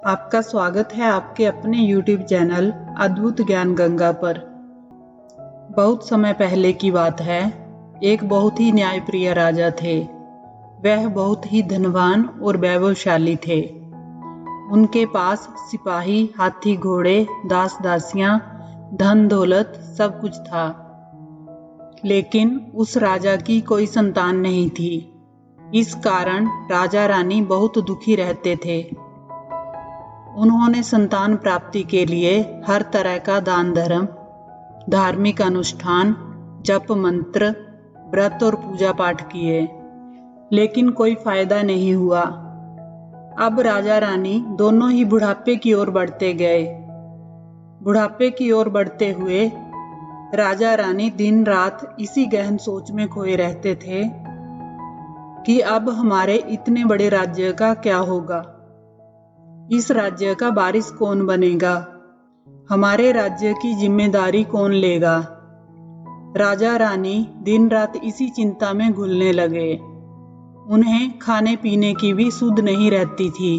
आपका स्वागत है आपके अपने YouTube चैनल अद्भुत ज्ञान गंगा पर। बहुत समय पहले की बात है। एक बहुत ही न्यायप्रिय राजा थे। वह बहुत ही धनवान और वैभवशाली थे। उनके पास सिपाही, हाथी, घोड़े, दास दासियां, धन दौलत सब कुछ था। लेकिन उस राजा की कोई संतान नहीं थी। इस कारण राजा रानी बहुत दुखी रहते थे। उन्होंने संतान प्राप्ति के लिए हर तरह का दान धर्म, धार्मिक अनुष्ठान, जप मंत्र, व्रत और पूजा पाठ किए, लेकिन कोई फायदा नहीं हुआ। अब राजा रानी दोनों ही बुढ़ापे की ओर बढ़ते गए। बुढ़ापे की ओर बढ़ते हुए राजा रानी दिन रात इसी गहन सोच में खोए रहते थे कि अब हमारे इतने बड़े राज्य का क्या होगा। इस राज्य का वारिस कौन बनेगा? हमारे राज्य की जिम्मेदारी कौन लेगा? राजा रानी दिन रात इसी चिंता में घुलने लगे। उन्हें खाने पीने की भी सुध नहीं रहती थी।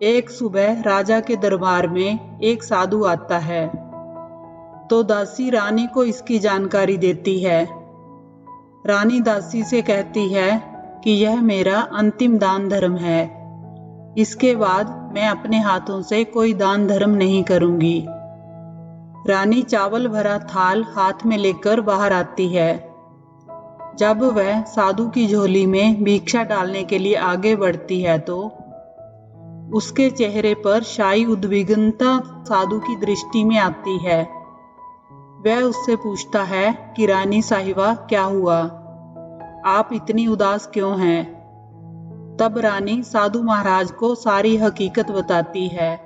एक सुबह राजा के दरबार में एक साधु आता है, तो दासी रानी को इसकी जानकारी देती है। रानी दासी से कहती है कि यह मेरा अंतिम दान धर्म है। इसके बाद मैं अपने हाथों से कोई दान धर्म नहीं करूंगी। रानी चावल भरा थाल हाथ में लेकर बाहर आती है। जब वह साधु की झोली में भिक्षा डालने के लिए आगे बढ़ती है तो उसके चेहरे पर शाही उद्विग्नता साधु की दृष्टि में आती है। वह उससे पूछता है कि रानी साहिबा, क्या हुआ? आप इतनी उदास क्यों हैं? तब रानी साधु महाराज को सारी हकीकत बताती है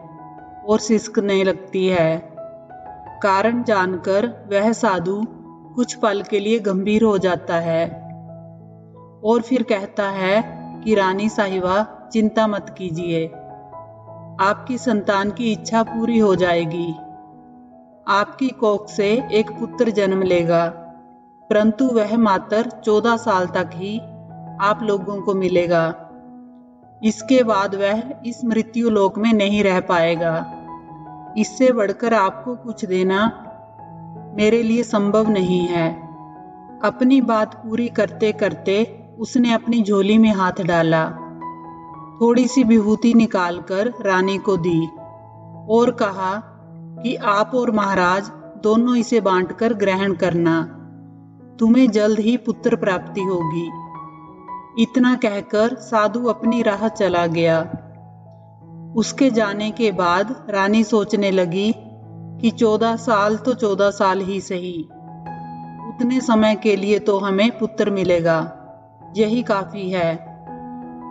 और सिसकने लगती है। कारण जानकर वह साधु कुछ पल के लिए गंभीर हो जाता है और फिर कहता है कि रानी साहिबा, चिंता मत कीजिए, आपकी संतान की इच्छा पूरी हो जाएगी। आपकी कोख से एक पुत्र जन्म लेगा, परंतु वह मात्र 14 साल तक ही आप लोगों को मिलेगा। इसके बाद वह इस मृत्यु लोक में नहीं रह पाएगा। इससे बढ़कर आपको कुछ देना मेरे लिए संभव नहीं है। अपनी बात पूरी करते करते उसने अपनी झोली में हाथ डाला, थोड़ी सी विभूति निकालकर रानी को दी और कहा कि आप और महाराज दोनों इसे बांटकर ग्रहण करना। तुम्हें जल्द ही पुत्र प्राप्ति होगी। इतना कहकर साधु अपनी राह चला गया। उसके जाने के बाद रानी सोचने लगी कि 14 साल तो 14 साल ही सही, उतने समय के लिए तो हमें पुत्र मिलेगा, यही काफी है।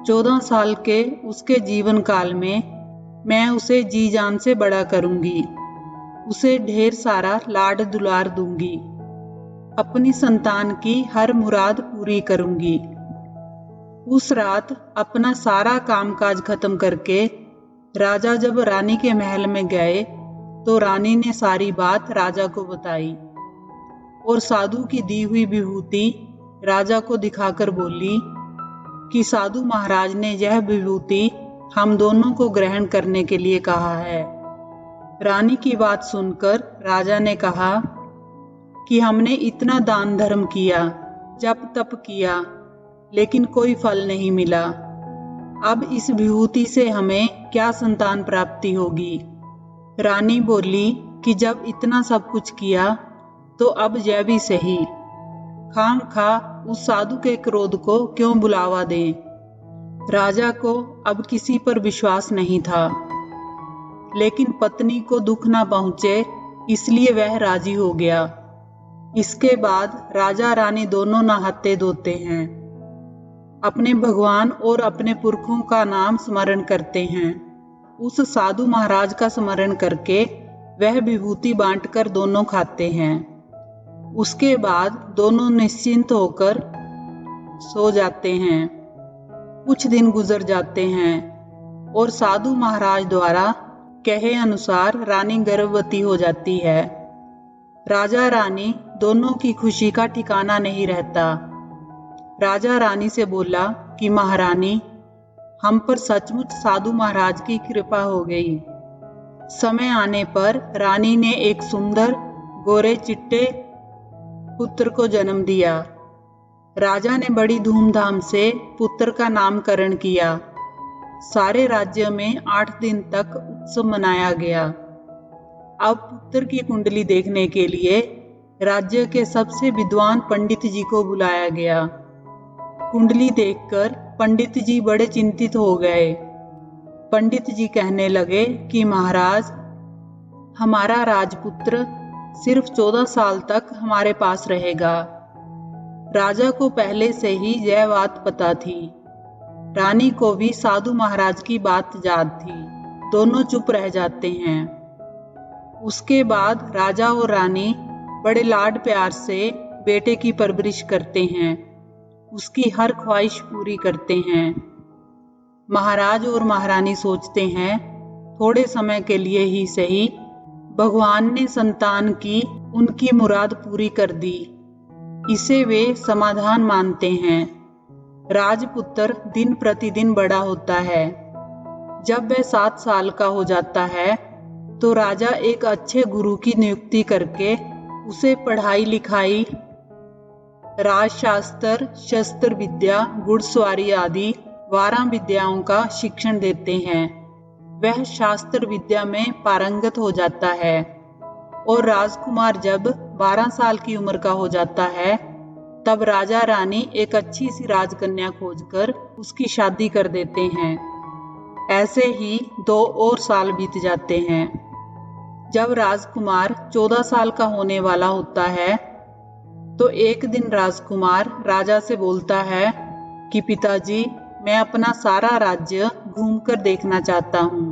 14 साल के उसके जीवन काल में मैं उसे जी जान से बड़ा करूंगी, उसे ढेर सारा लाड दुलार दूंगी, अपनी संतान की हर मुराद पूरी करूंगी। उस रात अपना सारा कामकाज खत्म करके राजा जब रानी के महल में गए तो रानी ने सारी बात राजा को बताई और साधु की दी हुई विभूति राजा को दिखाकर बोली कि साधु महाराज ने यह विभूति हम दोनों को ग्रहण करने के लिए कहा है। रानी की बात सुनकर राजा ने कहा कि हमने इतना दान धर्म किया, जप तप किया, लेकिन कोई फल नहीं मिला। अब इस विभूति से हमें क्या संतान प्राप्ति होगी? रानी बोली कि जब इतना सब कुछ किया तो अब यह भी सही, खामखा उस साधु के क्रोध को क्यों बुलावा दें। राजा को अब किसी पर विश्वास नहीं था, लेकिन पत्नी को दुख न पहुंचे इसलिए वह राजी हो गया। इसके बाद राजा रानी दोनों नहाते धोते हैं, अपने भगवान और अपने पुरखों का नाम स्मरण करते हैं। उस साधु महाराज का स्मरण करके वह विभूति बांटकर दोनों खाते हैं। उसके बाद दोनों निश्चिंत होकर सो जाते हैं। कुछ दिन गुजर जाते हैं और साधु महाराज द्वारा कहे अनुसार रानी गर्भवती हो जाती है। राजा रानी दोनों की खुशी का ठिकाना नहीं रहता। राजा रानी से बोला कि महारानी, हम पर सचमुच साधु महाराज की कृपा हो गई। समय आने पर रानी ने एक सुंदर गोरे चिट्टे पुत्र को जन्म दिया। राजा ने बड़ी धूमधाम से पुत्र का नामकरण किया। सारे राज्य में 8 दिन तक उत्सव मनाया गया। अब पुत्र की कुंडली देखने के लिए राज्य के सबसे विद्वान पंडित जी को बुलाया गया। कुंडली देखकर पंडित जी बड़े चिंतित हो गए। पंडित जी कहने लगे कि महाराज, हमारा राजपुत्र सिर्फ 14 साल तक हमारे पास रहेगा। राजा को पहले से ही यह बात पता थी। रानी को भी साधु महाराज की बात याद थी। दोनों चुप रह जाते हैं। उसके बाद राजा और रानी बड़े लाड प्यार से बेटे की परवरिश करते हैं, उसकी हर ख्वाहिश पूरी करते हैं। महाराज और महारानी सोचते हैं, थोड़े समय के लिए ही सही, भगवान ने संतान की उनकी मुराद पूरी कर दी। इसे वे समाधान मानते हैं। राजपुत्र दिन प्रतिदिन बड़ा होता है। जब वह 7 साल का हो जाता है तो राजा एक अच्छे गुरु की नियुक्ति करके उसे पढ़ाई लिखाई, राजशास्त्र, शस्त्र विद्या, घुड़सवारी आदि 12 विद्याओं का शिक्षण देते हैं। वह शास्त्र विद्या में पारंगत हो जाता है और राजकुमार जब 12 साल की उम्र का हो जाता है तब राजा रानी एक अच्छी सी राजकन्या खोजकर उसकी शादी कर देते हैं। ऐसे ही 2 और साल बीत जाते हैं। जब राजकुमार 14 साल का होने वाला होता है तो एक दिन राजकुमार राजा से बोलता है कि पिताजी, मैं अपना सारा राज्य घूमकर देखना चाहता हूँ।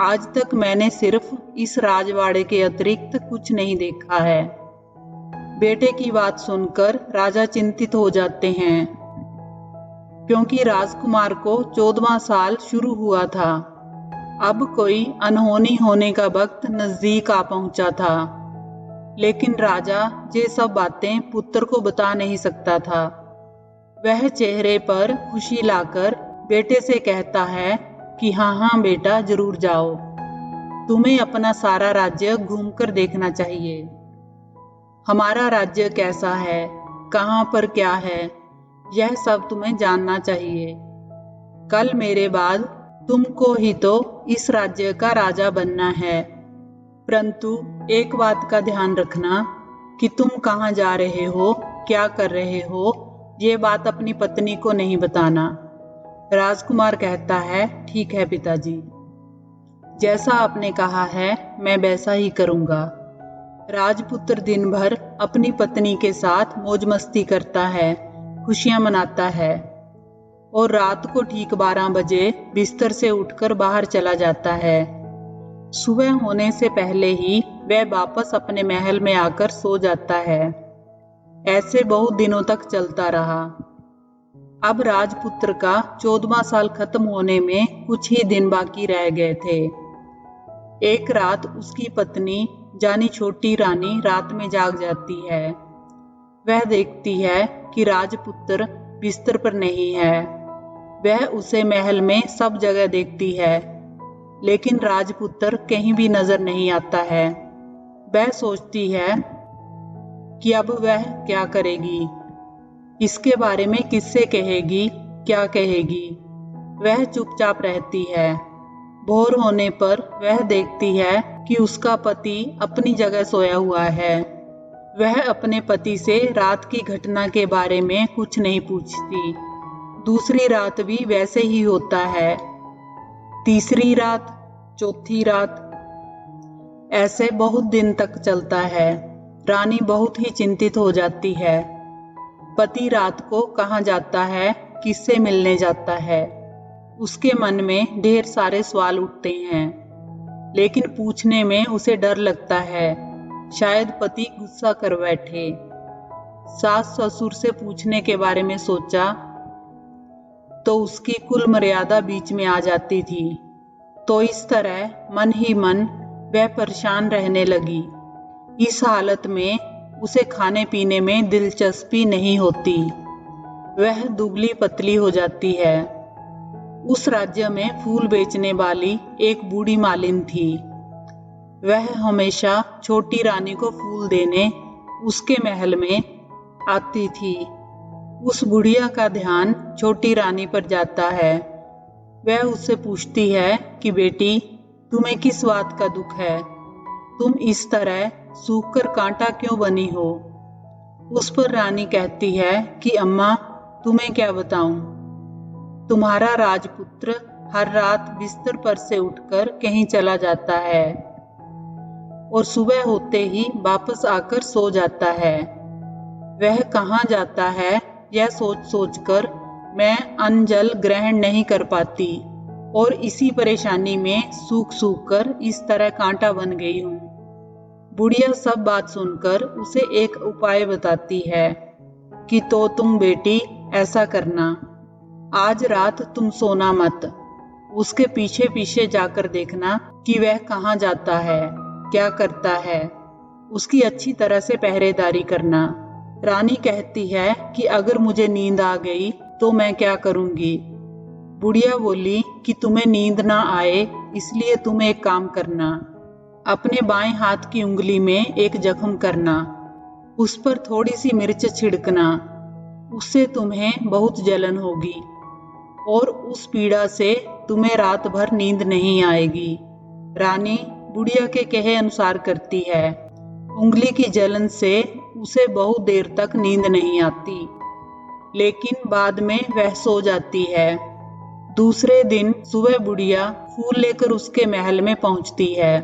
आज तक मैंने सिर्फ इस राजवाड़े के अतिरिक्त कुछ नहीं देखा है। बेटे की बात सुनकर राजा चिंतित हो जाते हैं, क्योंकि राजकुमार को 14वां साल शुरू हुआ था। अब कोई अनहोनी होने का वक्त नजदीक आ पहुंचा था। लेकिन राजा ये सब बातें पुत्र को बता नहीं सकता था। वह चेहरे पर खुशी लाकर बेटे से कहता है कि हाँ बेटा, जरूर जाओ। तुम्हें अपना सारा राज्य घूमकर देखना चाहिए। हमारा राज्य कैसा है, कहाँ पर क्या है, यह सब तुम्हें जानना चाहिए। कल मेरे बाद तुमको ही तो इस राज्य का राजा बनना है। परंतु एक बात का ध्यान रखना कि तुम कहाँ जा रहे हो, क्या कर रहे हो, ये बात अपनी पत्नी को नहीं बताना। राजकुमार कहता है, ठीक है पिताजी, जैसा आपने कहा है मैं वैसा ही करूँगा। राजपुत्र दिन भर अपनी पत्नी के साथ मौज मस्ती करता है, खुशियां मनाता है और रात को ठीक 12 बजे बिस्तर से उठकर बाहर चला जाता है। सुबह होने से पहले ही वह वापस अपने महल में आकर सो जाता है। ऐसे बहुत दिनों तक चलता रहा। अब राजपुत्र का 14वां साल खत्म होने में कुछ ही दिन बाकी रह गए थे। एक रात उसकी पत्नी जानी छोटी रानी रात में जाग जाती है। वह देखती है कि राजपुत्र बिस्तर पर नहीं है। वह उसे महल में सब जगह देखती है, लेकिन राजपुत्र कहीं भी नजर नहीं आता है। वह सोचती है कि अब वह क्या करेगी, इसके बारे में किससे कहेगी, क्या कहेगी। वह चुपचाप रहती है। भोर होने पर वह देखती है कि उसका पति अपनी जगह सोया हुआ है। वह अपने पति से रात की घटना के बारे में कुछ नहीं पूछती। दूसरी रात भी वैसे ही होता है, तीसरी रात, चौथी रात, ऐसे बहुत दिन तक चलता है। रानी बहुत ही चिंतित हो जाती है। पति रात को कहाँ जाता है, किससे मिलने जाता है, उसके मन में ढेर सारे सवाल उठते हैं, लेकिन पूछने में उसे डर लगता है, शायद पति गुस्सा कर बैठे। सास ससुर से पूछने के बारे में सोचा तो उसकी कुल मर्यादा बीच में आ जाती थी। तो इस तरह मन ही मन वह परेशान रहने लगी। इस हालत में उसे खाने पीने में दिलचस्पी नहीं होती। वह दुबली पतली हो जाती है। उस राज्य में फूल बेचने वाली एक बूढ़ी मालिन थी। वह हमेशा छोटी रानी को फूल देने उसके महल में आती थी। उस बुढ़िया का ध्यान छोटी रानी पर जाता है। वह उससे पूछती है कि बेटी, तुम्हें किस बात का दुख है? तुम इस तरह सूखकर कांटा क्यों बनी हो? उस पर रानी कहती है कि अम्मा, तुम्हें क्या बताऊं? तुम्हारा राजपुत्र हर रात बिस्तर पर से उठकर कहीं चला जाता है और सुबह होते ही वापस आकर सो जाता है। वह कहाँ जाता है यह सोच सोचकर मैं अन्न जल ग्रहण नहीं कर पाती और इसी परेशानी में सूख सूख कर इस तरह कांटा बन गई हूँ। बुढ़िया सब बात सुनकर उसे एक उपाय बताती है कि तो तुम बेटी ऐसा करना, आज रात तुम सोना मत, उसके पीछे पीछे जाकर देखना कि वह कहाँ जाता है, क्या करता है। उसकी अच्छी तरह से पहरेदारी करना। रानी कहती है कि अगर मुझे नींद आ गई तो मैं क्या करूंगी? बुढ़िया बोली कि तुम्हें नींद ना आए इसलिए तुम एक काम करना, अपने बाएं हाथ की उंगली में एक जख्म करना, उस पर थोड़ी सी मिर्च छिड़कना, उससे तुम्हें बहुत जलन होगी और उस पीड़ा से तुम्हें रात भर नींद नहीं आएगी। रानी बुढ़िया के कहे अनुसार करती है। उंगली की जलन से उसे बहुत देर तक नींद नहीं आती, लेकिन बाद में वह सो जाती है। दूसरे दिन सुबह बुढ़िया फूल लेकर उसके महल में पहुंचती है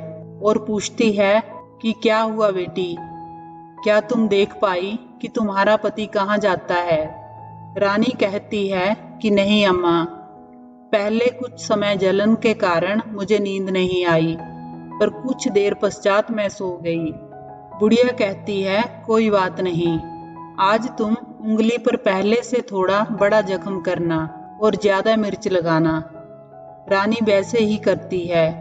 और पूछती है कि क्या हुआ बेटी, क्या तुम देख पाई कि तुम्हारा पति कहाँ जाता है? रानी कहती है कि नहीं अम्मा, पहले कुछ समय जलन के कारण मुझे नींद नहीं आई, पर कुछ देर पश्चात मैं सो गई। बुढ़िया कहती है कोई बात नहीं, आज तुम उंगली पर पहले से थोड़ा बड़ा जख्म करना और ज्यादा मिर्च लगाना। रानी वैसे ही करती है,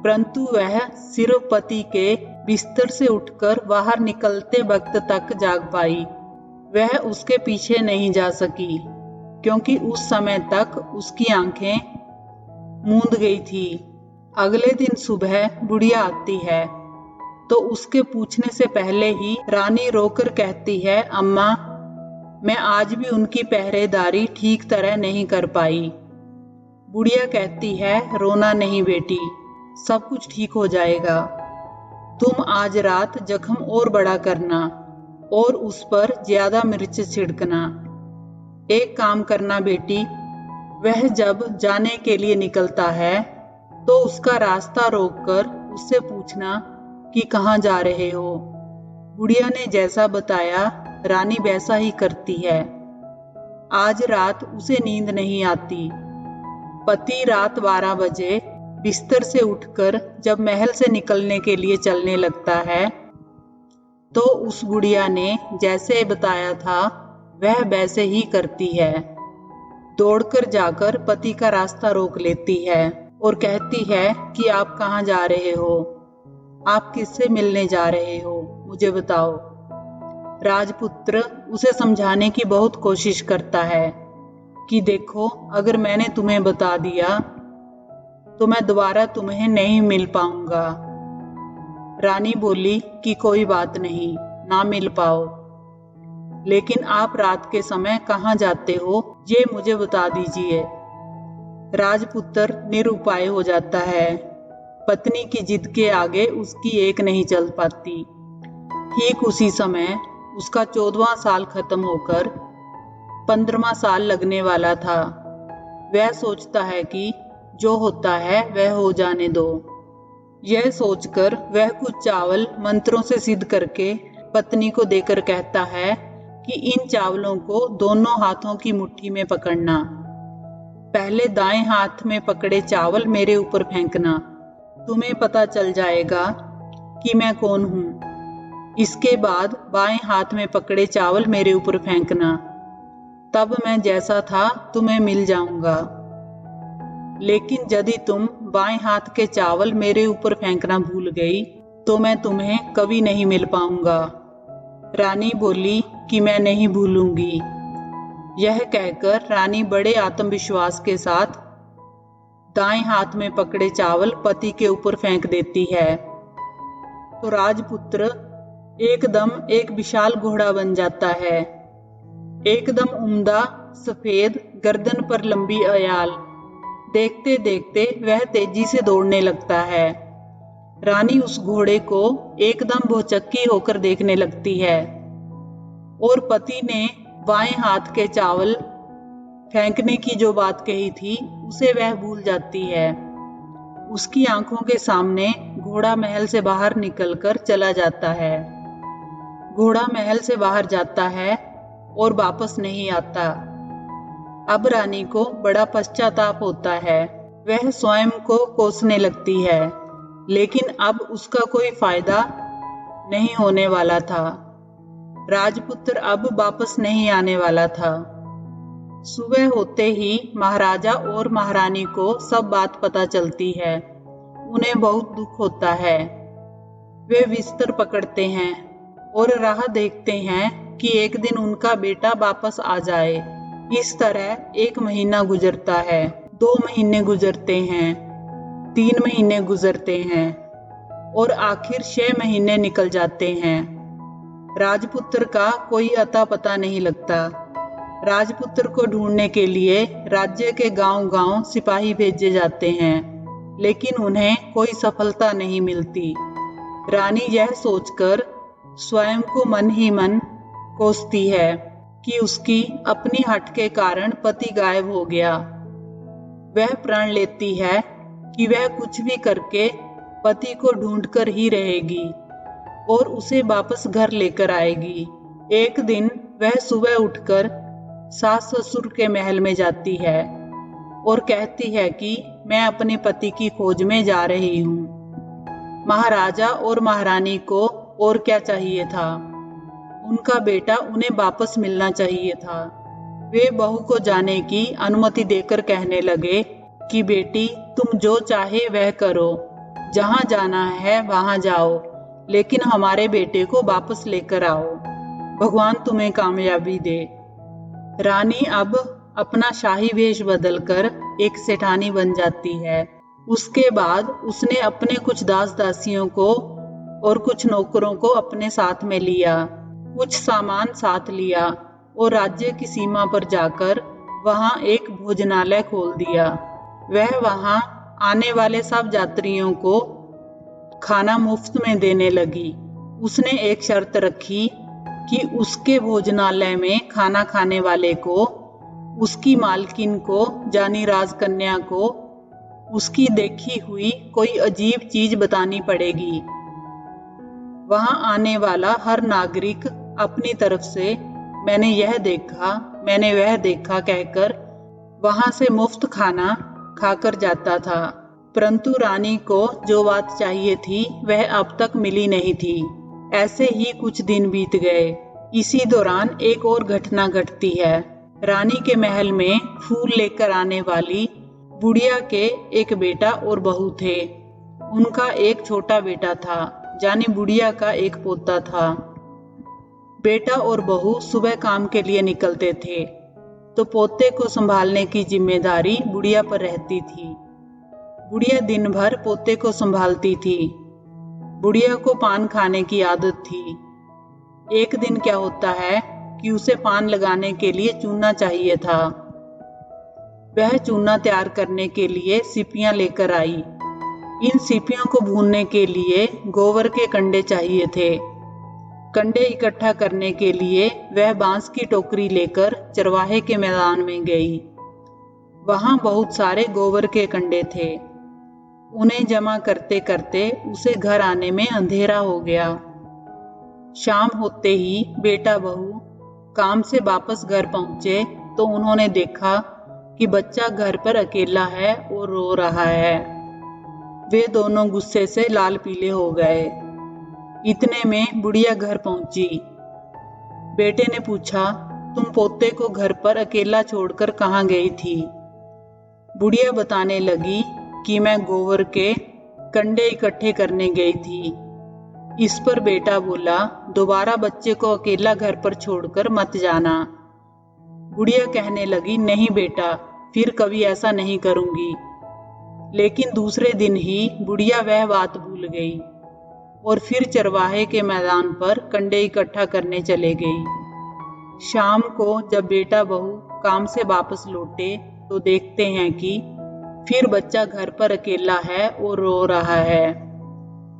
परंतु वह सिर्फ पति के बिस्तर से उठकर बाहर निकलते वक्त तक जाग पाई। वह उसके पीछे नहीं जा सकी क्योंकि उस समय तक उसकी आंखें मूंद गई थी। अगले दिन सुबह बुढ़िया आती है तो उसके पूछने से पहले ही रानी रोकर कहती है, अम्मा, मैं आज भी उनकी पहरेदारी ठीक तरह नहीं कर पाई। बुढ़िया कहती है, रोना नहीं बेटी, सब कुछ ठीक हो जाएगा। तुम आज रात जख्म और बड़ा करना और उस पर ज्यादा मिर्च छिड़कना। एक काम करना बेटी, वह जब जाने के लिए निकलता है तो उसका रास्ता रोककर उससे पूछना कि कहाँ जा रहे हो। बुढ़िया ने जैसा बताया रानी वैसा ही करती है। आज रात उसे नींद नहीं आती। पति रात 12 बजे बिस्तर से उठकर जब महल से निकलने के लिए चलने लगता है तो उस बुढ़िया ने जैसे बताया था वह वैसे ही करती है। दौड़कर जाकर पति का रास्ता रोक लेती है और कहती है कि आप कहाँ जा रहे हो? आप किससे मिलने जा रहे हो? मुझे बताओ। राजपुत्र उसे समझाने की बहुत कोशिश करता है कि देखो, अगर मैंने तुम्हें बता दिया तो मैं दोबारा तुम्हें नहीं मिल पाऊंगा। रानी बोली कि कोई बात नहीं, ना मिल पाओ, लेकिन आप रात के समय कहाँ जाते हो ये मुझे बता दीजिए। राजपुत्र निरुपाय हो जाता है। पत्नी की जिद के आगे उसकी एक नहीं चल पाती। ठीक उसी समय उसका 14वां साल खत्म होकर 15वां साल लगने वाला था। वह सोचता है कि जो होता है वह हो जाने दो। यह सोचकर वह कुछ चावल मंत्रों से सिद्ध करके पत्नी को देकर कहता है कि इन चावलों को दोनों हाथों की मुट्ठी में पकड़ना। पहले दाएं हाथ में पकड़े चावल मेरे ऊपर फेंकना, तुम्हें पता चल जाएगा कि मैं कौन हूँ। इसके बाद बाएं हाथ में पकड़े चावल मेरे ऊपर फेंकना, तब मैं जैसा था तुम्हें मिल जाऊंगा। लेकिन यदि तुम बाएं हाथ के चावल मेरे ऊपर फेंकना भूल गई तो मैं तुम्हें कभी नहीं मिल पाऊंगा। रानी बोली कि मैं नहीं भूलूंगी। यह कहकर रानी बड़े आत्मविश्वास के साथ दाएं हाथ में पकड़े चावल पति के ऊपर फेंक देती है तो राजपुत्र एकदम एक विशाल घोड़ा बन जाता है। एकदम उम्दा, सफेद, गर्दन पर लंबी अयाल। देखते देखते वह तेजी से दौड़ने लगता है। रानी उस घोड़े को एकदम भौचक्की होकर देखने लगती है और पति ने बाएं हाथ के चावल फेंकने की जो बात कही थी उसे वह भूल जाती है। उसकी आंखों के सामने घोड़ा महल से बाहर निकलकर चला जाता है। घोड़ा महल से बाहर जाता है और वापस नहीं आता। अब रानी को बड़ा पश्चाताप होता है। वह स्वयं को कोसने लगती है, लेकिन अब उसका कोई फायदा नहीं होने वाला था। राजपुत्र अब वापस नहीं आने वाला था। सुबह होते ही महाराजा और महारानी को सब बात पता चलती है। उन्हें बहुत दुख होता है। वे बिस्तर पकड़ते हैं और राह देखते हैं कि एक दिन उनका बेटा वापस आ जाए। इस तरह 1 महीना गुजरता है, 2 महीने गुजरते हैं, 3 महीने गुजरते हैं और आखिर 6 महीने निकल जाते हैं। राजपुत्र का कोई अता पता नहीं लगता। राजपुत्र को ढूंढने के लिए राज्य के गांव-गांव सिपाही भेजे जाते हैं, लेकिन उन्हें कोई सफलता नहीं मिलती। रानी यह सोचकर स्वयं को मन ही मन कोसती है कि उसकी अपनी हट के कारण पति गायब हो गया। वह प्रण लेती है कि वह कुछ भी करके पति को ढूंढकर ही रहेगी और उसे वापस घर लेकर आएगी। एक दिन वह सुबह उठकर सास ससुर के महल में जाती है और कहती है कि मैं अपने पति की खोज में जा रही हूँ। महाराजा और महारानी को और क्या चाहिए था? उनका बेटा उन्हें वापस मिलना चाहिए था। वे बहू को जाने की अनुमति देकर कहने लगे कि बेटी, तुम जो चाहे वह करो, जहाँ जाना है वहाँ जाओ, लेकिन हमारे बेटे को वापस लेकर आओ। भगवान तुम्हें कामयाबी दे। रानी अब अपना शाही वेश बदलकर एक सेठानी बन जाती है। उसके बाद उसने अपने कुछ दास दासियों को और कुछ नौकरों को अपने साथ में लिया, कुछ सामान साथ लिया और राज्य की सीमा पर जाकर वहां एक भोजनालय खोल दिया। वह वहां आने वाले सब यात्रियों को खाना मुफ्त में देने लगी। उसने एक शर्त रखी कि उसके भोजनालय में खाना खाने वाले को, उसकी मालकिन को यानी राजकन्या को, उसकी देखी हुई कोई अजीब चीज बतानी पड़ेगी। वहां आने वाला हर नागरिक अपनी तरफ से मैंने यह देखा, मैंने वह देखा कहकर वहां से मुफ्त खाना खाकर जाता था। परंतु रानी को जो बात चाहिए थी वह अब तक मिली नहीं थी। ऐसे ही कुछ दिन बीत गए। इसी दौरान एक और घटना घटती है। रानी के महल में फूल लेकर आने वाली बुढ़िया के एक बेटा और बहू थे। उनका एक छोटा बेटा था, यानी बुढ़िया का एक पोता था। बेटा और बहू सुबह काम के लिए निकलते थे तो पोते को संभालने की जिम्मेदारी बुढ़िया पर रहती थी। बुढ़िया दिन भर पोते को संभालती थी। बुढ़िया को पान खाने की आदत थी। एक दिन क्या होता है कि उसे पान लगाने के लिए चूना चाहिए था। वह चूना तैयार करने के लिए सीपियां लेकर आई। इन सीपियों को भूनने के लिए गोबर के कंडे चाहिए थे। कंडे इकट्ठा करने के लिए वह बांस की टोकरी लेकर चरवाहे के मैदान में गई। वहां बहुत सारे गोबर के कंडे थे। उन्हें जमा करते करते उसे घर आने में अंधेरा हो गया। शाम होते ही बेटा बहू काम से वापस घर पहुंचे तो उन्होंने देखा कि बच्चा घर पर अकेला है और रो रहा है। वे दोनों गुस्से से लाल पीले हो गए। इतने में बुढ़िया घर पहुंची। बेटे ने पूछा, तुम पोते को घर पर अकेला छोड़कर कहाँ गई थी? बुढ़िया बताने लगी कि मैं गोबर के कंडे इकट्ठे करने गई थी। इस पर बेटा बोला, दोबारा बच्चे को अकेला घर पर छोड़कर मत जाना। बुढ़िया कहने लगी, नहीं बेटा, फिर कभी ऐसा नहीं करूंगी। लेकिन दूसरे दिन ही बुढ़िया वह बात भूल गई और फिर चरवाहे के मैदान पर कंडे इकट्ठा करने चले गई। शाम को जब बेटा बहू काम से वापस लौटे तो देखते हैं कि फिर बच्चा घर पर अकेला है और रो रहा है।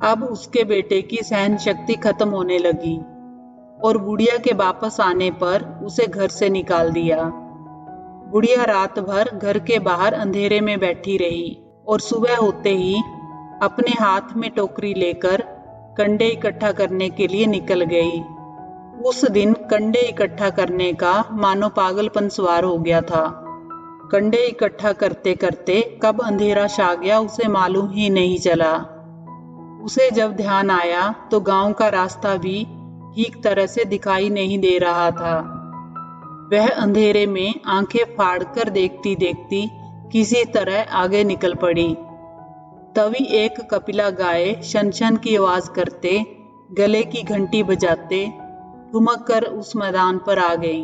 अब उसके बेटे की सहन शक्ति खत्म होने लगी और बुढ़िया के वापस आने पर उसे घर से निकाल दिया। बुढ़िया रात भर घर के बाहर अंधेरे में बैठी रही और सुबह होते ही अपने हाथ में टोकरी लेकर कंडे इकट्ठा करने के लिए निकल गई। उस दिन कंडे इकट्ठा करने का मानो पागलपन सवार हो गया था। कंडे इकट्ठा करते करते कब अंधेरा छा गया उसे मालूम ही नहीं चला। उसे जब ध्यान आया तो गांव का रास्ता भी ठीक तरह से दिखाई नहीं दे रहा था। वह अंधेरे में आंखें फाड़कर देखती देखती किसी तरह आगे निकल पड़ी। तभी एक कपिला गाय शन शन की आवाज करते, गले की घंटी बजाते ठुमक कर उस मैदान पर आ गई।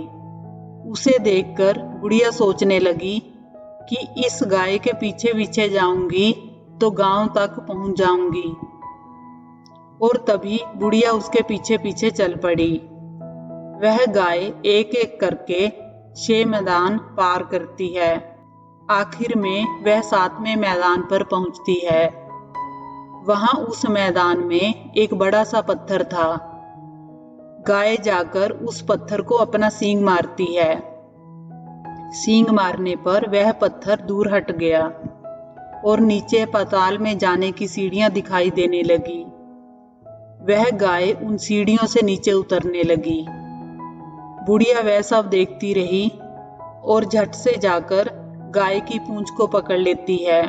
उसे देखकर बुढ़िया सोचने लगी कि इस गाय के पीछे पीछे जाऊंगी तो गांव तक पहुंच जाऊंगी। और तभी बुढ़िया उसके पीछे पीछे चल पड़ी। वह गाय एक एक करके 6 मैदान पार करती है। आखिर में वह 7वें मैदान पर पहुंचती है। वहां उस मैदान में एक बड़ा सा पत्थर था। गाय जाकर उस पत्थर को अपना सींग मारती है। सींग मारने पर वह पत्थर दूर हट गया और नीचे पाताल में जाने की सीढ़ियां दिखाई देने लगी। वह गाय उन सीढ़ियों से नीचे उतरने लगी। बुढ़िया वह सब देखती रही और झट से जाकर गाय की पूंछ को पकड़ लेती है।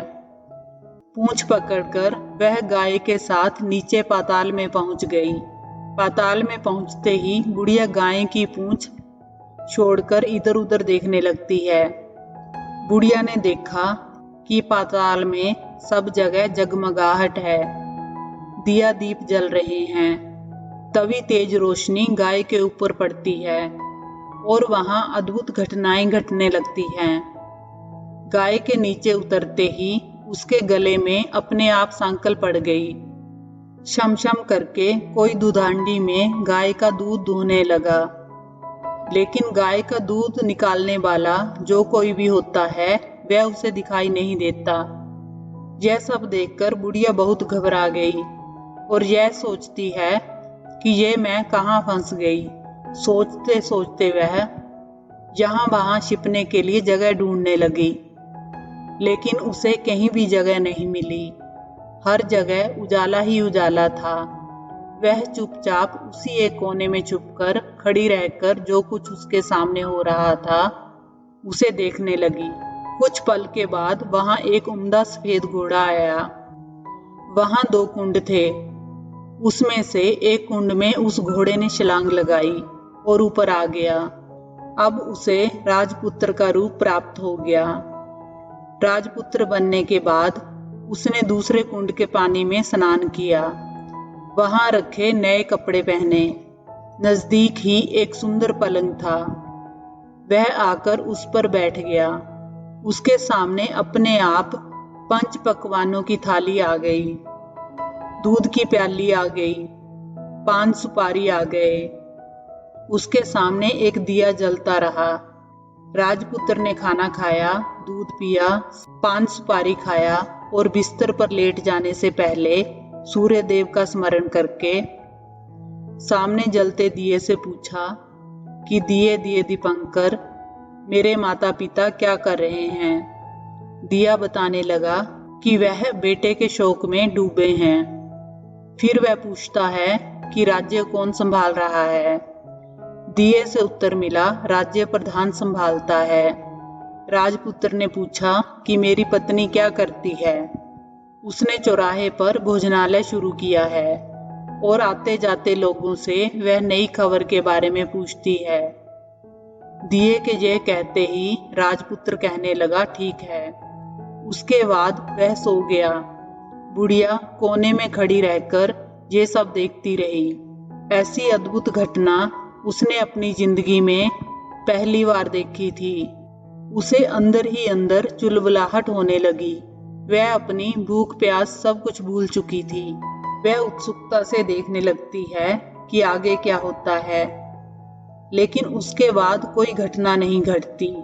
पूंछ पकड़कर वह गाय के साथ नीचे पाताल में पहुंच गई। पाताल में पहुंचते ही बुढ़िया गाय की पूंछ छोड़कर इधर उधर देखने लगती है। बुढ़िया ने देखा कि पाताल में सब जगह जगमगाहट है, दिया दीप जल रहे हैं। तभी तेज रोशनी गाय के ऊपर पड़ती है और वहां अद्भुत घटनाएं घटने लगती हैं। गाय के नीचे उतरते ही उसके गले में अपने आप सांकल पड़ गई। शम शम करके कोई दूधांडी में गाय का दूध दूहने लगा। लेकिन गाय का दूध निकालने वाला जो कोई भी होता है वह उसे दिखाई नहीं देता। यह सब देखकर बुढ़िया बहुत घबरा गई और यह सोचती है कि ये मैं कहाँ फंस गई। सोचते सोचते वह यहाँ वहां छिपने के लिए जगह ढूंढने लगी, लेकिन उसे कहीं भी जगह नहीं मिली। हर जगह उजाला ही उजाला था। वह चुपचाप उसी एक कोने में छुपकर खड़ी रहकर जो कुछ उसके सामने हो रहा था उसे देखने लगी। कुछ पल के बाद वहां एक उम्दा सफेद घोड़ा आया। वहां 2 कुंड थे। उसमें से एक कुंड में उस घोड़े ने छलांग लगाई और ऊपर आ गया। अब उसे राजपुत्र का रूप प्राप्त हो गया। राजपुत्र बनने के बाद उसने दूसरे कुंड के पानी में स्नान किया। वहां रखे नए कपड़े पहने। नजदीक ही एक सुंदर पलंग था। वह आकर उस पर बैठ गया। उसके सामने अपने आप 5 पकवानों की थाली आ गई, दूध की प्याली आ गई, 5 सुपारी आ गए। उसके सामने एक दिया जलता रहा। राजपुत्र ने खाना खाया, दूध पिया, 5 सुपारी खाया और बिस्तर पर लेट जाने से पहले सूर्य देव का स्मरण करके सामने जलते दिए से पूछा कि दिए दिए दीपंकर, मेरे माता पिता क्या कर रहे हैं। दिया बताने लगा कि वह बेटे के शोक में डूबे हैं। फिर वह पूछता है कि राज्य कौन संभाल रहा है। दिए से उत्तर मिला, राज्य प्रधान संभालता है। राजपुत्र ने पूछा कि मेरी पत्नी क्या करती है। उसने चौराहे पर भोजनालय शुरू किया है और आते जाते लोगों से वह नई खबर के बारे में पूछती है। दिए के ये कहते ही राजपुत्र कहने लगा, ठीक है। उसके बाद वह सो गया। बुढ़िया कोने में खड़ी रहकर ये सब देखती रही। ऐसी अद्भुत घटना उसने अपनी जिंदगी में पहली बार देखी थी। उसे अंदर ही अंदर चुलबुलाहट होने लगी। वह अपनी भूख प्यास सब कुछ भूल चुकी थी। वह उत्सुकता से देखने लगती है कि आगे क्या होता है, लेकिन उसके बाद कोई घटना नहीं घटती।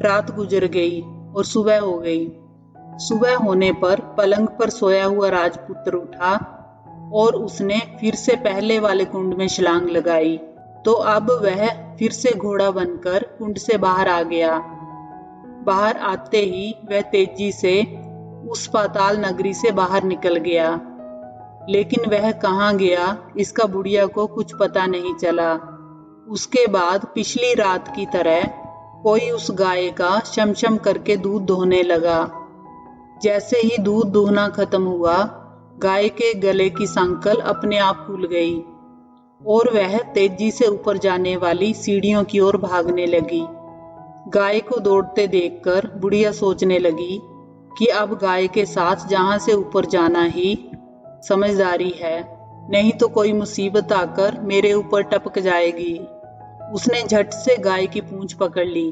रात गुजर गई और सुबह हो गई। सुबह होने पर पलंग पर सोया हुआ राजपुत्र उठा और उसने फिर से पहले वाले कुंड में छलांग लगाई। तो अब वह फिर से घोड़ा बनकर कुंड से बाहर आ गया। बाहर आते ही वह तेजी से उस पाताल नगरी से बाहर निकल गया, लेकिन वह कहाँ गया इसका बुढ़िया को कुछ पता नहीं चला। उसके बाद पिछली रात की तरह कोई उस गाय का शमशम करके दूध दोहने लगा। जैसे ही दूध दोहना खत्म हुआ, गाय के गले की सांकल अपने आप खुल गई और वह तेजी से ऊपर जाने वाली सीढ़ियों की ओर भागने लगी। गाय को दौड़ते देखकर बुढ़िया सोचने लगी कि अब गाय के साथ जहां से ऊपर जाना ही समझदारी है, नहीं तो कोई मुसीबत आकर मेरे ऊपर टपक जाएगी। उसने झट से गाय की पूंछ पकड़ ली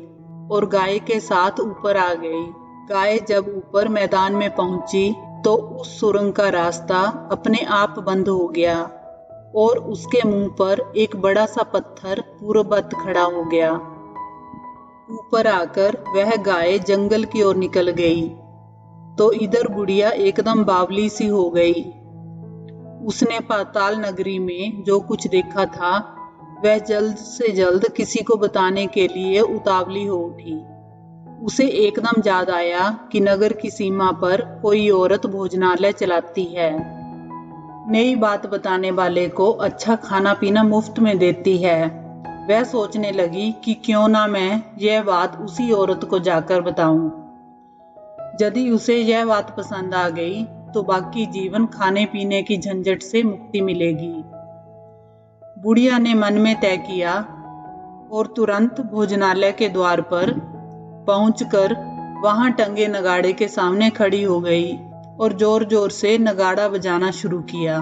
और गाय के साथ ऊपर आ गई। गाय जब ऊपर मैदान में पहुंची तो उस सुरंग का रास्ता अपने आप बंद हो गया और उसके मुंह पर एक बड़ा सा पत्थर पूर्ववत खड़ा हो गया। ऊपर आकर वह गाय जंगल की ओर निकल गई तो इधर बुढ़िया एकदम बावली सी हो गई। उसने पाताल नगरी में जो कुछ देखा था वह जल्द से जल्द किसी को बताने के लिए उतावली हो उठी। उसे एकदम याद आया कि नगर की सीमा पर कोई औरत भोजनालय चलाती है, नई बात बताने वाले को अच्छा खाना पीना मुफ्त में देती है। वह सोचने लगी कि क्यों ना मैं यह बात उसी औरत को जाकर बताऊं। यदि उसे यह बात पसंद आ गई तो बाकी जीवन खाने पीने की झंझट से मुक्ति मिलेगी। बुढ़िया ने मन में तय किया और तुरंत भोजनालय के द्वार पर पहुंचकर वहां टंगे नगाड़े के सामने खड़ी हो गई और जोर जोर से नगाड़ा बजाना शुरू किया।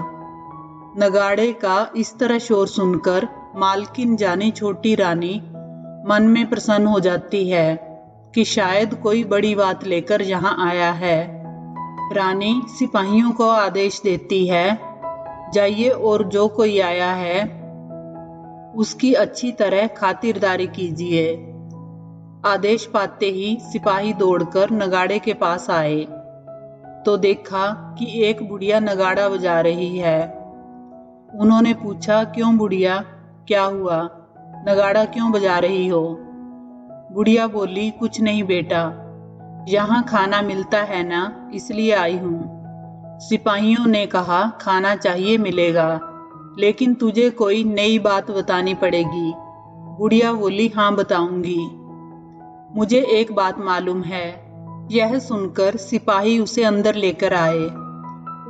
नगाड़े का इस तरह शोर सुनकर मालकिन जानी छोटी रानी मन में प्रसन्न हो जाती है कि शायद कोई बड़ी बात लेकर यहाँ आया है। रानी सिपाहियों को आदेश देती है, जाइए और जो कोई आया है उसकी अच्छी तरह खातिरदारी कीजिए। आदेश पाते ही सिपाही दौड़कर नगाड़े के पास आए तो देखा कि एक बुढ़िया नगाड़ा बजा रही है। उन्होंने पूछा, क्यों बुढ़िया, क्या हुआ, नगाड़ा क्यों बजा रही हो? बुढ़िया बोली, कुछ नहीं बेटा, यहाँ खाना मिलता है ना, इसलिए आई हूँ। सिपाहियों ने कहा, खाना चाहिए, मिलेगा, लेकिन तुझे कोई नई बात बतानी पड़ेगी। बुढ़िया बोली, हाँ बताऊंगी। मुझे एक बात मालूम है। यह सुनकर सिपाही उसे अंदर लेकर आए।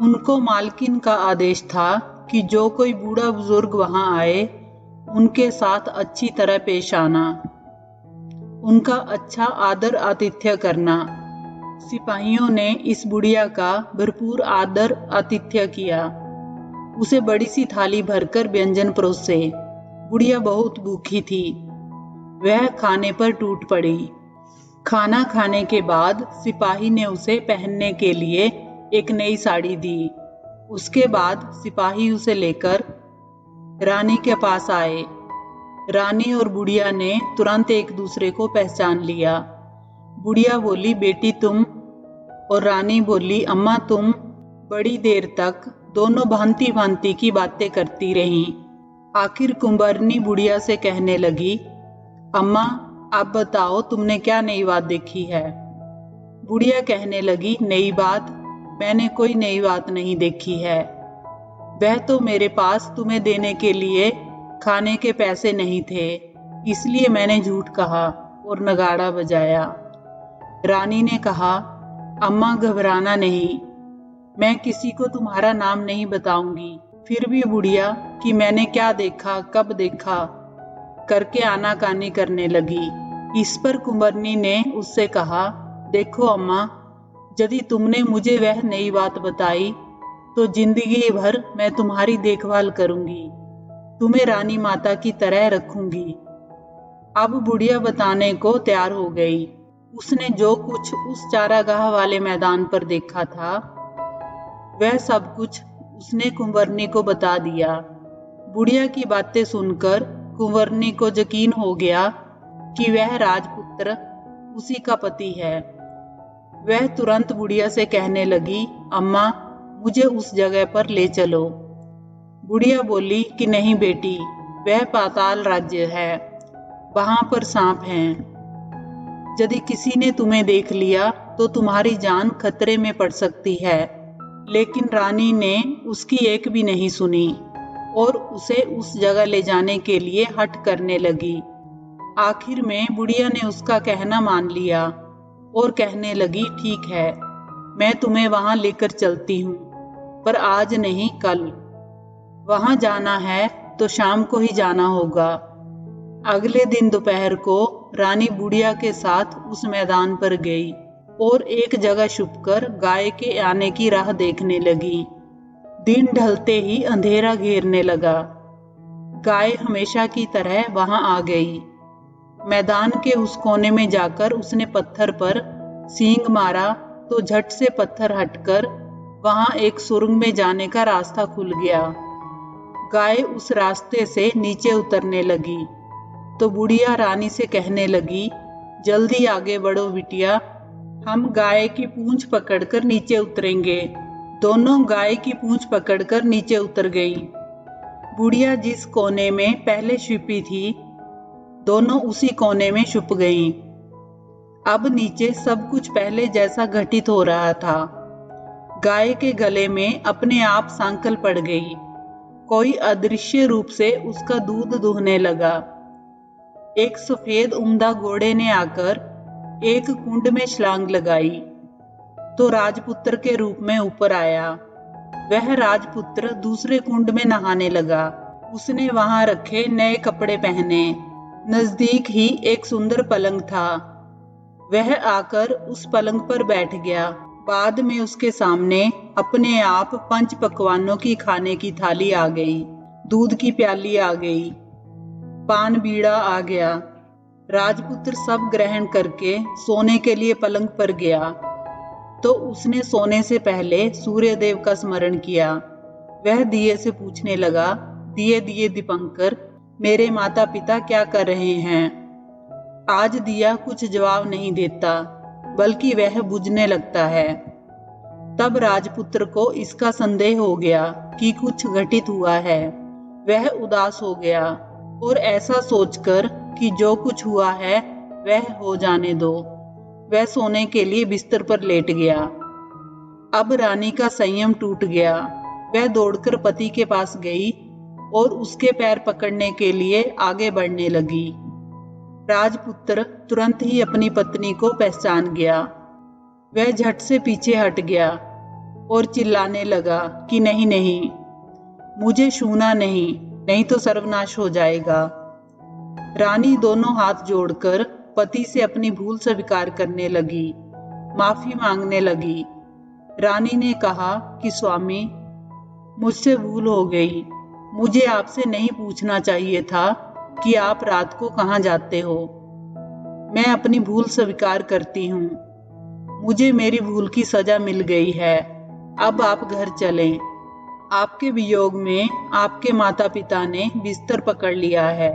उनको मालकिन का आदेश था कि जो कोई बूढ़ा बुजुर्ग वहां आए उनके साथ अच्छी तरह पेश आना, उनका अच्छा आदर आतिथ्य करना। सिपाहियों ने इस बुढ़िया का भरपूर आदर आतिथ्य किया। उसे बड़ी सी थाली भरकर व्यंजन परोसे। बुढ़िया बहुत भूखी थी, वह खाने पर टूट पड़ी। खाना खाने के बाद सिपाही ने उसे पहनने के लिए एक नई साड़ी दी। उसके बाद सिपाही उसे लेकर रानी के पास आए। रानी और बुढ़िया ने तुरंत एक दूसरे को पहचान लिया। बुढ़िया बोली, बेटी तुम? और रानी बोली, अम्मा तुम? बड़ी देर तक दोनों भांति भांति की बातें करती रहीं। आखिर कुंभरनी बुढ़िया से कहने लगी, अम्मा आप बताओ तुमने क्या नई बात देखी है? बुढ़िया कहने लगी, नई बात? मैंने कोई नई बात नहीं देखी है। वह तो मेरे पास तुम्हें देने के लिए खाने के पैसे नहीं थे, इसलिए मैंने झूठ कहा और नगाड़ा बजाया। रानी ने कहा, अम्मा घबराना नहीं, मैं किसी को तुम्हारा नाम नहीं बताऊंगी। फिर भी बुढ़िया कि मैंने क्या देखा, कब देखा करके आनाकानी करने लगी। इस पर कुंभरनी ने उससे कहा, देखो अम्मा, यदि तुमने मुझे वह नई बात बताई तो जिंदगी भर मैं तुम्हारी देखभाल करूंगी, तुम्हें रानी माता की तरह रखूंगी। अब बुढ़िया बताने को तैयार हो गई। उसने जो कुछ उस चारागाह वाले मैदान पर देखा था वह सब कुछ उसने कुंवरनी को बता दिया। बुढ़िया की बातें सुनकर कुंवरनी को यकीन हो गया कि वह राजपुत्र उसी का पति है। वह तुरंत बुढ़िया से कहने लगी, अम्मा मुझे उस जगह पर ले चलो। बुढ़िया बोली कि नहीं बेटी, वह पाताल राज्य है, वहां पर सांप हैं। यदि किसी ने तुम्हें देख लिया तो तुम्हारी जान खतरे में पड़ सकती है। लेकिन रानी ने उसकी एक भी नहीं सुनी और उसे उस जगह ले जाने के लिए हठ करने लगी। आखिर में बुढ़िया ने उसका कहना मान लिया और कहने लगी, ठीक है, मैं तुम्हें वहां लेकर चलती हूँ, पर आज नहीं कल। वहां जाना है तो शाम को ही जाना होगा। अगले दिन दोपहर को रानी बुढ़िया के साथ उस मैदान पर गई और एक जगह छुपकर गाय के आने की राह देखने लगी। दिन ढलते ही अंधेरा घेरने लगा। गाय हमेशा की तरह वहां आ गई। मैदान के उस कोने में जाकर उसने पत्थर पर सींग मारा तो झट से पत्थर हटकर वहां एक सुरंग में जाने का रास्ता खुल गया। गाय उस रास्ते से नीचे उतरने लगी तो बुढ़िया रानी से कहने लगी, जल्दी आगे बढ़ो बिटिया, हम गाय की पूंछ पकड़कर नीचे उतरेंगे। दोनों गाय की पूंछ पकड़कर नीचे उतर गई। बुढ़िया जिस कोने में पहले छिपी थी, दोनों उसी कोने में छुप गईं। अब नीचे सब कुछ पहले जैसा घटित हो रहा था। गाय के गले में अपने आप सांकल पड़ गई। कोई अदृश्य रूप से उसका दूध दुहने लगा। एक सफेद उम्दा घोड़े ने आकर एक कुंड में छलांग लगाई तो राजपुत्र के रूप में ऊपर आया। वह राजपुत्र दूसरे कुंड में नहाने लगा। उसने वहां रखे नए कपड़े पहने। नजदीक ही एक सुंदर पलंग था। वह आकर उस पलंग पर बैठ गया। बाद में उसके सामने अपने आप 5 पकवानों की खाने की थाली आ गई। दूध की प्याली आ गई, पान बीड़ा आ गया। राजपुत्र सब ग्रहण करके सोने के लिए पलंग पर गया तो उसने सोने से पहले सूर्य देव का स्मरण किया। वह दिए से पूछने लगा, दिए दिए दीपंकर, मेरे माता पिता क्या कर रहे हैं? आज दिया कुछ जवाब नहीं देता, बल्कि वह बुझने लगता है। तब राजपुत्र को इसका संदेह हो गया कि कुछ घटित हुआ है। वह उदास हो गया और ऐसा सोचकर कि जो कुछ हुआ है वह हो जाने दो, वह सोने के लिए बिस्तर पर लेट गया। अब रानी का संयम टूट गया। वह दौड़कर पति के पास गई और उसके पैर पकड़ने के लिए आगे बढ़ने लगी। राजपुत्र तुरंत ही अपनी पत्नी को पहचान गया। वह झट से पीछे हट गया और चिल्लाने लगा कि नहीं नहीं, मुझे छूना नहीं, नहीं तो सर्वनाश हो जाएगा। रानी दोनों हाथ जोड़कर पति से अपनी भूल स्वीकार करने लगी, माफी मांगने लगी। रानी ने कहा कि स्वामी, मुझसे भूल हो गई। मुझे आपसे नहीं पूछना चाहिए था कि आप रात को कहाँ जाते हो। मैं अपनी भूल स्वीकार करती हूँ। मुझे मेरी भूल की सजा मिल गई है। अब आप घर चलें। आपके वियोग में आपके माता पिता ने बिस्तर पकड़ लिया है।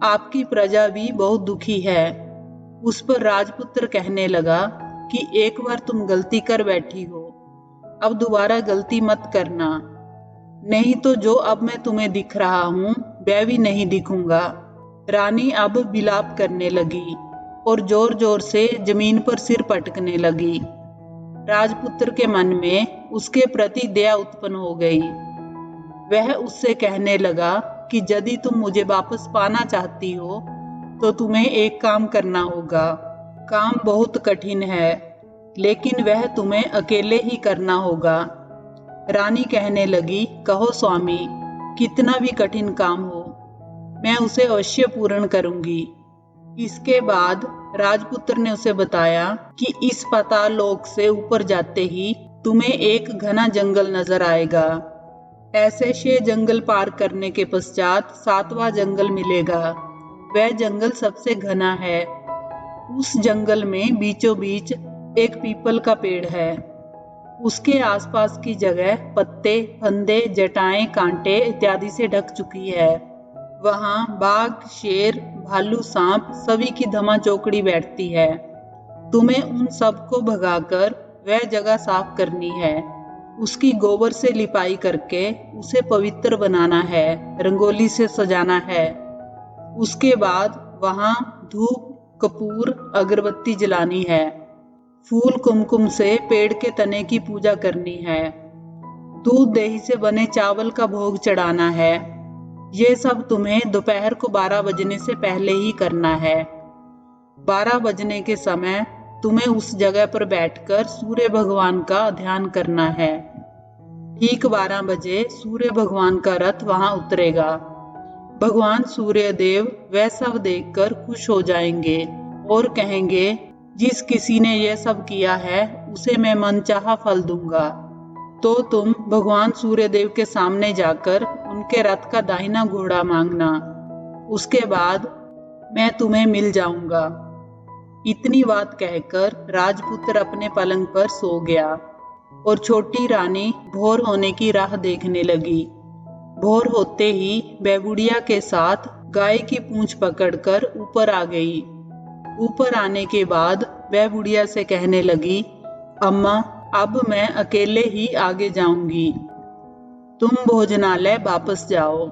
आपकी प्रजा भी बहुत दुखी है। उस पर राजपुत्र कहने लगा कि एक बार तुम गलती कर बैठी हो, अब दोबारा गलती मत करना, नहीं तो जो अब मैं तुम्हें दिख रहा हूँ वह भी नहीं दिखूंगा। रानी अब विलाप करने लगी और जोर जोर से जमीन पर सिर पटकने लगी। राजपुत्र के मन में उसके प्रति दया उत्पन्न हो गई। वह उससे कहने लगा कि यदि तुम मुझे वापस पाना चाहती हो तो तुम्हें एक काम करना होगा। काम बहुत कठिन है, लेकिन वह तुम्हें अकेले ही करना होगा। रानी कहने लगी, कहो स्वामी, कितना भी कठिन काम हो, मैं उसे अवश्य पूर्ण करूंगी। इसके बाद राजपुत्र ने उसे बताया कि इस पाताल लोक से ऊपर जाते ही तुम्हें एक घना जंगल नजर आएगा। ऐसे 6 जंगल पार करने के पश्चात 7वां जंगल मिलेगा। वह जंगल सबसे घना है। उस जंगल में बीचों बीच एक पीपल का पेड़ है। उसके आसपास की जगह पत्ते, फंदे, जटाएं, कांटे इत्यादि से ढक चुकी है। वहां बाघ, शेर, भालू, सांप सभी की धमा चौकड़ी बैठती है। तुम्हें उन सबको भगाकर वह जगह साफ करनी है। उसकी गोबर से लिपाई करके उसे पवित्र बनाना है, रंगोली से सजाना है। उसके बाद वहां धूप, कपूर, अगरबत्ती जलानी है। फूल कुमकुम से पेड़ के तने की पूजा करनी है। दूध दही से बने चावल का भोग चढ़ाना है। ये सब तुम्हें दोपहर को 12 बजने से पहले ही करना है। 12 बजने के समय तुम्हें उस जगह पर बैठकर सूर्य भगवान का ध्यान करना है। ठीक 12 बजे सूर्य भगवान का रथ वहां उतरेगा। भगवान सूर्य देव वह सब देखकर खुश हो जाएंगे और कहेंगे, जिस किसी ने यह सब किया है उसे मैं मनचाहा फल दूंगा। तो तुम भगवान सूर्य देव के सामने जाकर उनके रथ का दाहिना घोड़ा मांगना। उसके बाद मैं तुम्हें मिल जाऊंगा। इतनी बात कहकर राजपुत्र अपने पलंग पर सो गया और छोटी रानी भोर होने की राह देखने लगी। भोर होते ही वह बुढ़िया के साथ गाय की पूंछ पकड़कर ऊपर आ गई। ऊपर आने के बाद वह बुढ़िया से कहने लगी, अम्मा, अब मैं अकेले ही आगे जाऊंगी, तुम भोजनालय वापस जाओ।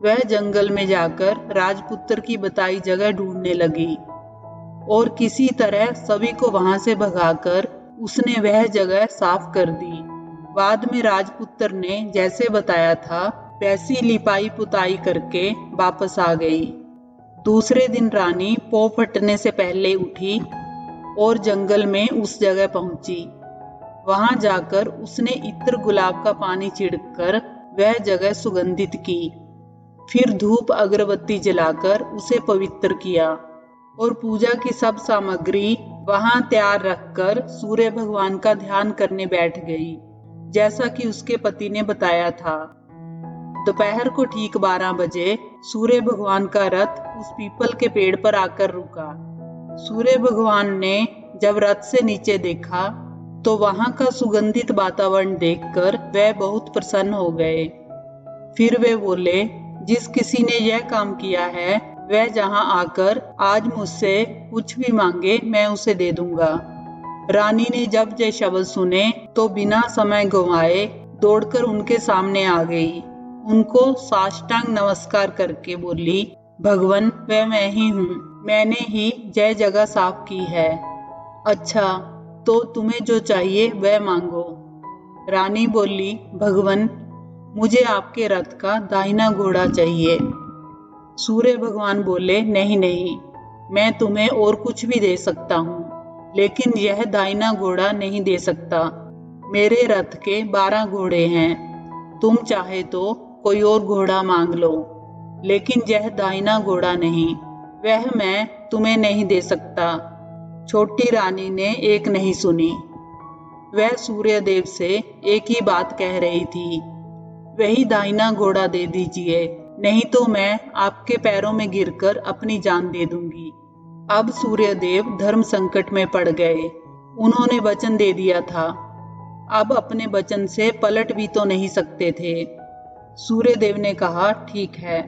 वह जंगल में जाकर राजपुत्र की बताई जगह ढूंढने लगी और किसी तरह सभी को वहां से भगाकर उसने वह जगह साफ कर दी। बाद में राजपुत्र ने जैसे बताया था वैसी लिपाई पुताई करके वापस आ गई। दूसरे दिन रानी पौ फटने से पहले उठी और जंगल में उस जगह पहुंची। वहां जाकर उसने इत्र गुलाब का पानी छिड़ककर वह जगह सुगंधित की। फिर धूप अगरबत्ती जलाकर उसे पवित्र किया और पूजा की सब सामग्री वहां तैयार रखकर सूर्य भगवान का ध्यान करने बैठ गई, जैसा कि उसके पति ने बताया था। दोपहर को ठीक 12 बजे सूर्य भगवान का रथ उस पीपल के पेड़ पर आकर रुका। सूर्य भगवान ने जब रथ से नीचे देखा तो वहां का सुगंधित वातावरण देखकर वह बहुत प्रसन्न हो गए। फिर वे बोले, जिस किसी ने यह काम किया है वह जहां आकर आज मुझसे कुछ भी मांगे मैं उसे दे दूंगा। रानी ने जब ये शब्द सुने तो बिना समय गंवाए दौड़कर उनके सामने आ गई। उनको साष्टांग नमस्कार करके बोली, भगवन, वह मैं ही हूँ, मैंने ही यह जगह साफ की है। अच्छा, तो तुम्हें जो चाहिए वह मांगो। रानी बोली, भगवन, मुझे आपके रथ का दाहिना घोड़ा चाहिए। सूर्य भगवान बोले, नहीं नहीं, मैं तुम्हें और कुछ भी दे सकता हूँ, लेकिन यह दाहिना घोड़ा नहीं दे सकता। मेरे रथ के 12 घोड़े हैं, तुम चाहे तो कोई और घोड़ा मांग लो, लेकिन यह दाहिना घोड़ा नहीं, वह मैं तुम्हें नहीं दे सकता। छोटी रानी ने एक नहीं सुनी। वह सूर्य देव से एक ही बात कह रही थी, वही दाहिना घोड़ा दे दीजिए, नहीं तो मैं आपके पैरों में गिरकर अपनी जान दे दूंगी। अब सूर्य देव धर्म संकट में पड़ गए। उन्होंने वचन दे दिया था, अब अपने वचन से पलट भी तो नहीं सकते थे। सूर्य देव ने कहा, ठीक है,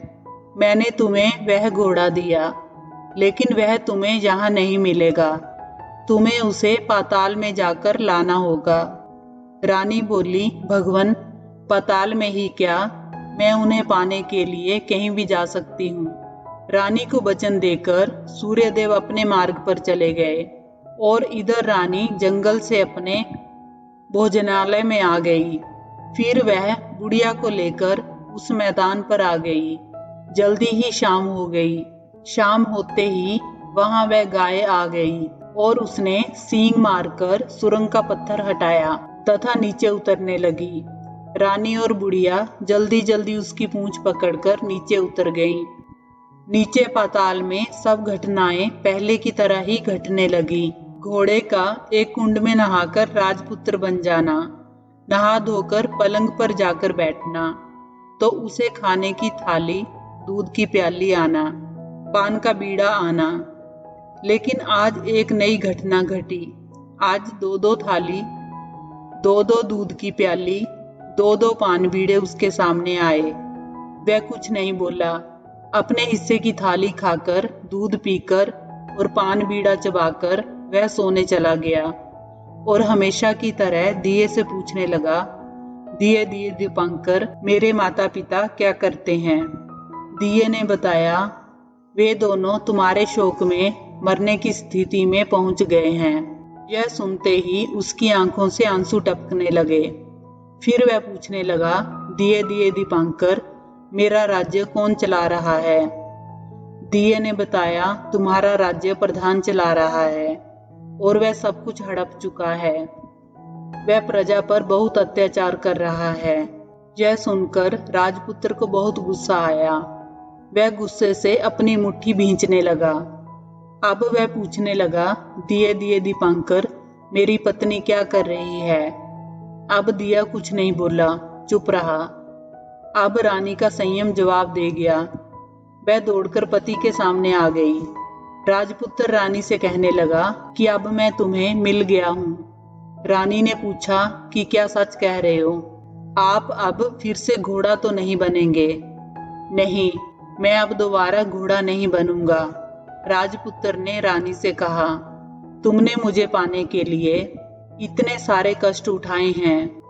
मैंने तुम्हें वह घोड़ा दिया, लेकिन वह तुम्हें यहाँ नहीं मिलेगा, तुम्हें उसे पाताल में जाकर लाना होगा। रानी बोली, भगवन, पाताल में ही क्या, मैं उन्हें पाने के लिए कहीं भी जा सकती हूँ। रानी को वचन देकर सूर्यदेव अपने मार्ग पर चले गए और इधर रानी जंगल से अपने भोजनालय में आ गई। फिर वह बुढ़िया को लेकर उस मैदान पर आ गई। जल्दी ही शाम हो गई। शाम होते ही वहां वह गाय आ गई और उसने सींग मारकर सुरंग का पत्थर हटाया तथा नीचे उतरने लगी। रानी और बुढ़िया जल्दी जल्दी उसकी पूंछ पकड़कर नीचे उतर गईं। नीचे पाताल में सब घटनाएं पहले की तरह ही घटने लगी। घोड़े का एक कुंड में नहाकर राजपुत्र बन जाना, नहा धोकर पलंग पर जाकर बैठना, तो उसे खाने की थाली, दूध की प्याली आना, पान का बीड़ा आना, लेकिन आज एक नई घटना घटी। आज 2-2 थाली, 2-2 दूध की प्याली, 2-2 पान बीड़े उसके सामने आए। वह कुछ नहीं बोला। अपने हिस्से की थाली खाकर, दूध पीकर और पान बीड़ा चबाकर वह सोने चला गया और हमेशा की तरह दिए से पूछने लगा, दिए दिए दीपंकर, मेरे माता पिता क्या करते हैं? दिए ने बताया, वे दोनों तुम्हारे शोक में मरने की स्थिति में पहुंच गए हैं। यह सुनते ही उसकी आंखों से आंसू टपकने लगे। फिर वह पूछने लगा, दिए दिए दीपंकर, मेरा राज्य कौन चला रहा है? दिए ने बताया, तुम्हारा राज्य प्रधान चला रहा है और वह सब कुछ हड़प चुका है। वह प्रजा पर बहुत अत्याचार कर रहा है। यह सुनकर राजपुत्र को बहुत गुस्सा आया। वह गुस्से से अपनी मुट्ठी भींचने लगा। अब वह पूछने लगा, दिए दिए दीपंकर, मेरी पत्नी क्या कर रही है? अब दिया कुछ नहीं बोला, चुप रहा। अब रानी का संयम जवाब दे गया। वह दौड़कर पति के सामने आ गई। राजपुत्र रानी से कहने लगा कि अब मैं तुम्हें मिल गया हूँ। रानी ने पूछा कि क्या सच कह रहे हो? आप अब फिर से घोड़ा तो नहीं बनेंगे? नहीं, मैं अब दोबारा घोड़ा नहीं बनूंगा। राजपुत्र ने रानी से कहा, तुमने मुझे पाने के लिए इतने सारे कष्ट उठाए हैं,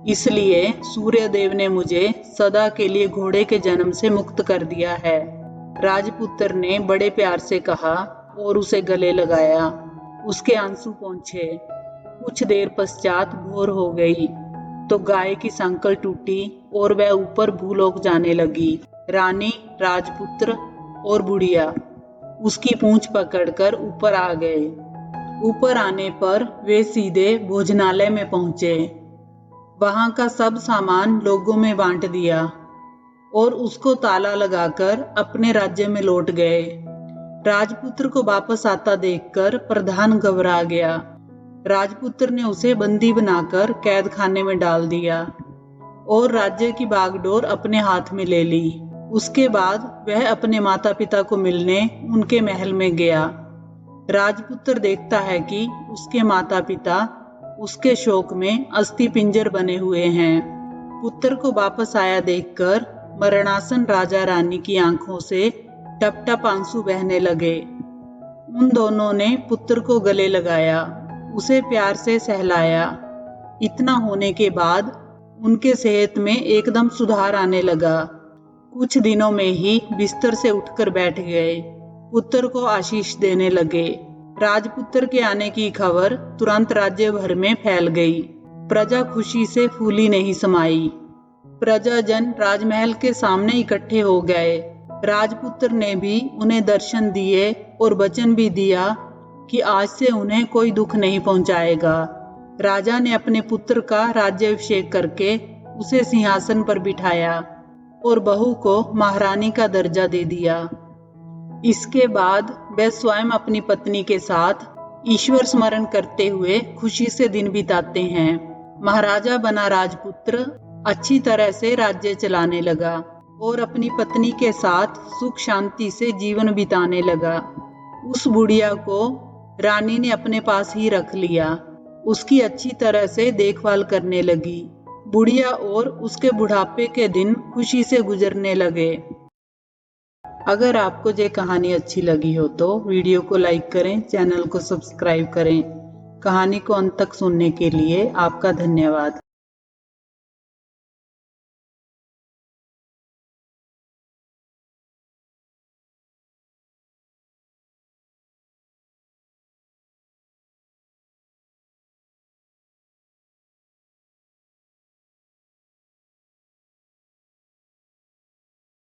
इसलिए सूर्यदेव ने मुझे सदा के लिए घोड़े के जन्म से मुक्त कर दिया है। राजपुत्र ने बड़े प्यार से कहा और उसे गले लगाया। उसके आंसू पोंछे। कुछ देर पश्चात भोर हो गई तो गाय की सांकल टूटी और वह ऊपर भूलोक जाने लगी। रानी, राजपुत्र और बुढ़िया उसकी पूंछ पकड़कर ऊपर आ गए। ऊपर आने पर वे सीधे भोजनालय में पहुंचे। वहां का सब सामान लोगों में बांट दिया और उसको ताला लगाकर अपने राज्य में लौट गए। राजपुत्र को वापस आता देखकर प्रधान घबरा गया। राजपुत्र ने उसे बंदी बनाकर कैद खाने में डाल दिया और राज्य की बागडोर अपने हाथ में ले ली। उसके बाद वह अपने माता पिता को मिलने उनके महल में गया। राजपुत्र देखता है कि उसके माता पिता उसके शोक में अस्थि पिंजर बने हुए हैं। पुत्र को वापस आया देखकर मरणासन राजा रानी की आंखों से टप टप आंसू बहने लगे। उन दोनों ने पुत्र को गले लगाया, उसे प्यार से सहलाया। इतना होने के बाद उनके सेहत में एकदम सुधार आने लगा। कुछ दिनों में ही बिस्तर से उठकर बैठ गए। पुत्र को आशीष देने लगे। राजपुत्र के आने की खबर तुरंत राज्य भर में फैल गई। प्रजा खुशी से फूली नहीं समाई। प्रजाजन राजमहल के सामने इकट्ठे हो गए। राजपुत्र ने भी उन्हें दर्शन दिए और वचन भी दिया कि आज से उन्हें कोई दुख नहीं पहुंचाएगा। राजा ने अपने पुत्र का राज्याभिषेक करके उसे सिंहासन पर बिठाया और बहू को महारानी का दर्जा दे दिया। इसके बाद वह स्वयं अपनी पत्नी के साथ ईश्वर स्मरण करते हुए खुशी से दिन बिताते हैं। महाराजा बना राजपुत्र अच्छी तरह से राज्य चलाने लगा और अपनी पत्नी के साथ सुख शांति से जीवन बिताने लगा। उस बुढ़िया को रानी ने अपने पास ही रख लिया। उसकी अच्छी तरह से देखभाल करने लगी। बुढ़िया और उसके बुढ़ापे के दिन खुशी से गुजरने लगे। अगर आपको ये कहानी अच्छी लगी हो तो वीडियो को लाइक करें, चैनल को सब्सक्राइब करें। कहानी को अंत तक सुनने के लिए आपका धन्यवाद।